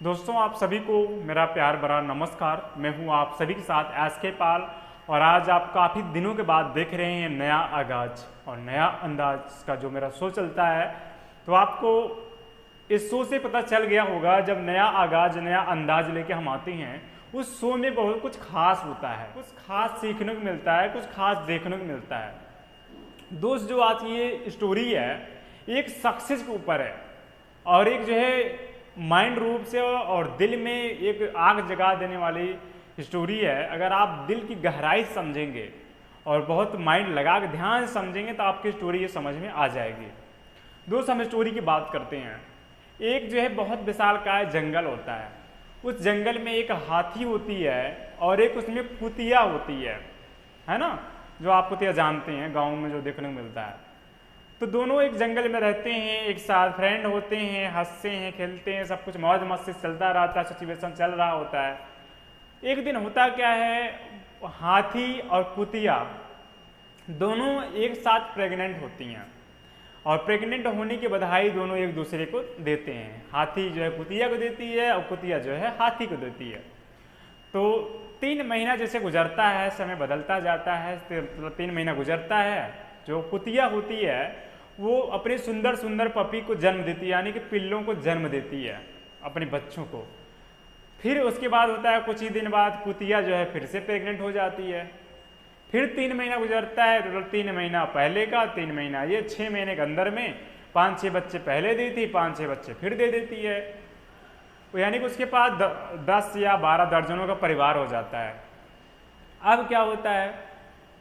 दोस्तों, आप सभी को मेरा प्यार भरा नमस्कार। मैं हूं आप सभी के साथ एसके पाल। और आज आप काफ़ी दिनों के बाद देख रहे हैं नया आगाज और नया अंदाज का जो मेरा शो चलता है। तो आपको इस शो से पता चल गया होगा, जब नया आगाज नया अंदाज लेके हम आते हैं उस शो में बहुत कुछ खास होता है, कुछ खास सीखने को मिलता है, कुछ खास देखने को मिलता है। दोस्त, जो आज ये स्टोरी है एक सक्सेस के ऊपर है और एक जो है माइंड रूप से और दिल में एक आग जगा देने वाली स्टोरी है। अगर आप दिल की गहराई समझेंगे और बहुत माइंड लगा के ध्यान से समझेंगे तो आपकी स्टोरी ये समझ में आ जाएगी। दोस्त, हम स्टोरी की बात करते हैं। एक जो है बहुत विशालकाय जंगल होता है। उस जंगल में एक हाथी होती है और एक उसमें कुतिया होती है ना, जो आप कुतिया जानते हैं गाँव में जो देखने को मिलता है। तो दोनों एक जंगल में रहते हैं, एक साथ फ्रेंड होते हैं, हंसते हैं, खेलते हैं, सब कुछ मौज मस्ती चलता रहता है, सिचुएशन चल रहा होता है। एक दिन होता क्या है, हाथी और कुतिया दोनों एक साथ प्रेग्नेंट होती हैं और प्रेग्नेंट होने की बधाई दोनों एक दूसरे को देते हैं। हाथी जो है कुतिया को देती है और कुतिया जो है हाथी को देती है। तो 3 महीना जैसे गुजरता है, समय बदलता जाता है, 3 महीना गुजरता है। जो कुतिया होती है वो अपने सुंदर सुंदर पपी को जन्म देती है, यानी कि पिल्लों को जन्म देती है अपने बच्चों को। फिर उसके बाद होता है कुछ ही दिन बाद कुतिया जो है फिर से प्रेग्नेंट हो जाती है। फिर 3 महीना गुजरता है, टोटल 3 महीना पहले का, 3 महीना ये, 6 महीने के अंदर में 5-6 बच्चे पहले देती, 5-6 बच्चे फिर दे देती है। यानी कि उसके पास 10 या 12 दर्जनों का परिवार हो जाता है। अब क्या होता है,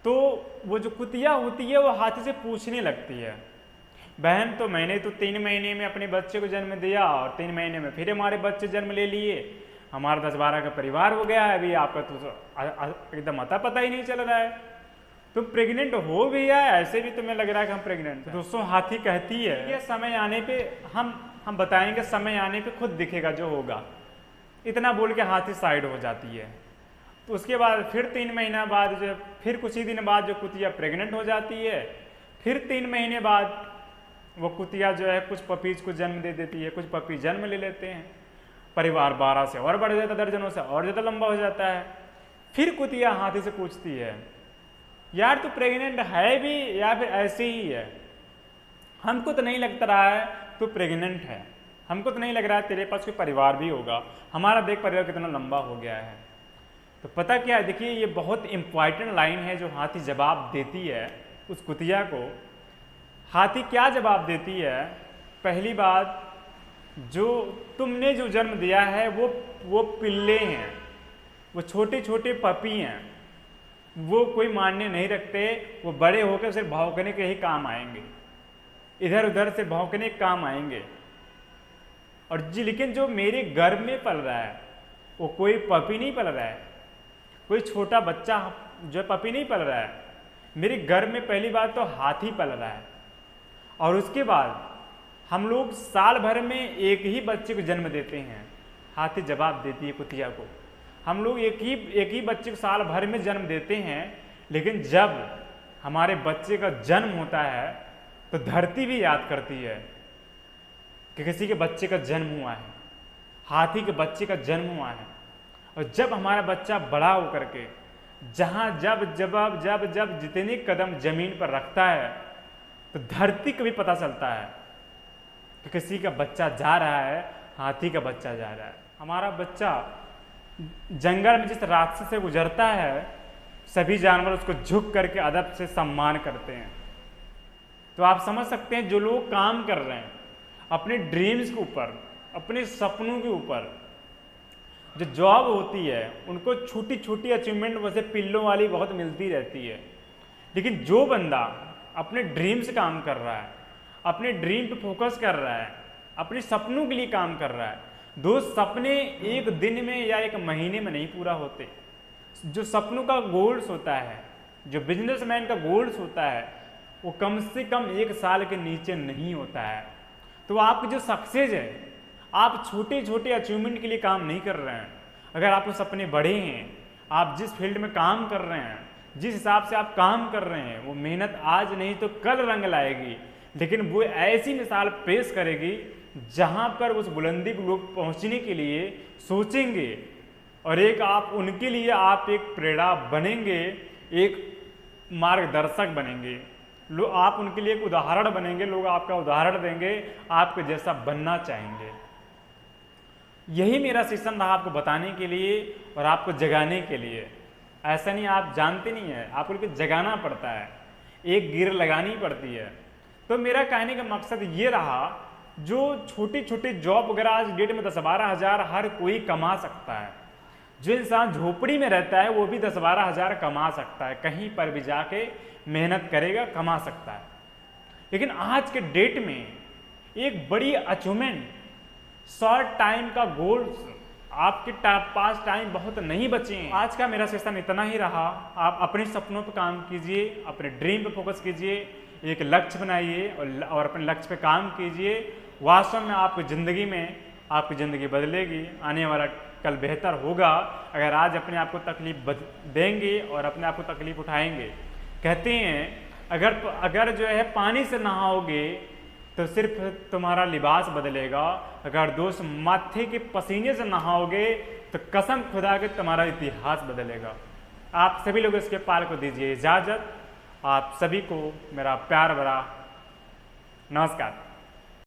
तो वो जो कुतिया होती है वो हाथी से पूछने लगती है, बहन तो मैंने तो 3 महीने में अपने बच्चे को जन्म दिया और 3 महीने में फिर हमारे बच्चे जन्म ले लिए, हमारा 10-12 का परिवार हो गया है, अभी आपका तो एकदम अता पता ही नहीं चल रहा है, तुम प्रेग्नेंट हो भी है, ऐसे भी तुम्हें लग रहा है कि हम प्रेग्नेंट। तो दोस्तों, हाथी कहती है ये समय आने पे हम बताएंगे, समय आने पे खुद दिखेगा जो होगा। इतना बोल के हाथी साइड हो जाती है। तो उसके बाद फिर 3 महीना बाद जो फिर कुछ ही दिन बाद जो कुतिया प्रेग्नेंट हो जाती है। फिर 3 महीने बाद वो कुतिया जो है कुछ पपीज को जन्म दे देती है, कुछ पपी जन्म ले लेते हैं, परिवार 12 से और बढ़ जाता है, दर्जनों से और ज़्यादा लंबा हो जाता है। फिर कुतिया हाथी से पूछती है, यार तू प्रेग्नेंट है भी या फिर ऐसे ही है, हमको तो नहीं लगता रहा है तू प्रेग्नेंट है, हमको तो नहीं लग रहा है तेरे पास कोई परिवार भी होगा, हमारा देख परिवार कितना लंबा हो गया है। तो पता क्या है, देखिए ये बहुत इंपॉर्टेंट लाइन है जो हाथी जवाब देती है उस कुतिया को। हाथी क्या जवाब देती है, पहली बात, जो तुमने जो जन्म दिया है वो पिल्ले हैं, वो छोटे छोटे पपी हैं, वो कोई मान्य नहीं रखते, वो बड़े होकर सिर्फ भौंकने के ही काम आएंगे, इधर उधर से भौंकने के काम आएंगे। और जी लेकिन जो मेरे गर्भ में पल रहा है वो कोई पपी नहीं पल रहा है, कोई छोटा बच्चा जो पपी नहीं पल रहा है, मेरे गर्भ में पहली बात तो हाथी पल रहा है। और उसके बाद हम लोग साल भर में एक ही बच्चे को जन्म देते हैं। हाथी जवाब देती है कुतिया को, हम लोग एक ही बच्चे को साल भर में जन्म देते हैं, लेकिन जब हमारे बच्चे का जन्म होता है तो धरती भी याद करती है कि किसी के बच्चे का जन्म हुआ है, हाथी के बच्चे का जन्म हुआ है। और जब हमारा बच्चा बड़ा होकर के जहाँ जब जितने कदम जमीन पर रखता है तो धरती को भी पता चलता है कि किसी का बच्चा जा रहा है, हाथी का बच्चा जा रहा है। हमारा बच्चा जंगल में जिस रास्ते से गुजरता है सभी जानवर उसको झुक करके अदब से सम्मान करते हैं। तो आप समझ सकते हैं जो लोग काम कर रहे हैं अपने ड्रीम्स के ऊपर, अपने सपनों के ऊपर, जो जॉब होती है उनको छोटी छोटी अचीवमेंट वैसे पिल्लों वाली बहुत मिलती रहती है, लेकिन जो बंदा अपने ड्रीम से काम कर रहा है, अपने ड्रीम पे फोकस कर रहा है, अपने सपनों के लिए काम कर रहा है, दो सपने एक दिन में या एक महीने में नहीं पूरा होते। जो सपनों का गोल्स होता है, जो बिजनेसमैन का गोल्स होता है, वो कम से कम 1 साल के नीचे नहीं होता है। तो आपकी जो सक्सेस है, आप छोटे छोटे अचीवमेंट के लिए काम नहीं कर रहे हैं। अगर आपके सपने बड़े हैं, आप जिस फील्ड में काम कर रहे हैं, जिस हिसाब से आप काम कर रहे हैं, वो मेहनत आज नहीं तो कल रंग लाएगी। लेकिन वो ऐसी मिसाल पेश करेगी जहां पर उस बुलंदी को लोग पहुंचने के लिए सोचेंगे और एक आप उनके लिए आप एक प्रेरणा बनेंगे, एक मार्गदर्शक बनेंगे। आप उनके लिए एक उदाहरण बनेंगे, लोग आपका उदाहरण देंगे, आपके जैसा बनना चाहेंगे। यही मेरा सेशन रहा आपको बताने के लिए और आपको जगाने के लिए। ऐसा नहीं आप जानते नहीं है, आपको जगाना पड़ता है, एक गिर लगानी पड़ती है। तो मेरा कहने का मकसद ये रहा, जो छोटी छोटी जॉब वगैरह आज डेट में 10-12 हज़ार हर कोई कमा सकता है। जो इंसान झोपड़ी में रहता है वो भी 10-12 हज़ार कमा सकता है, कहीं पर भी जाके मेहनत करेगा कमा सकता है। लेकिन आज के डेट में एक बड़ी अचीवमेंट, शॉर्ट टाइम का गोल्स, आपके पास टाइम बहुत नहीं बचे हैं। आज का मेरा सेशन इतना ही रहा। आप अपने सपनों पर काम कीजिए, अपने ड्रीम पे फोकस कीजिए, एक लक्ष्य बनाइए और अपने लक्ष्य पे काम कीजिए। वास्तव में आपकी ज़िंदगी बदलेगी, आने वाला कल बेहतर होगा अगर आज अपने आप को तकलीफ देंगे और अपने आप को तकलीफ उठाएंगे। कहते हैं अगर जो है पानी से नहाओगे तो सिर्फ तुम्हारा लिबास बदलेगा, अगर दोस्त माथे के पसीने से नहाओगे तो कसम खुदा के तुम्हारा इतिहास बदलेगा। आप सभी लोग इसके पाल को दीजिए इजाज़त। आप सभी को मेरा प्यार भरा नमस्कार।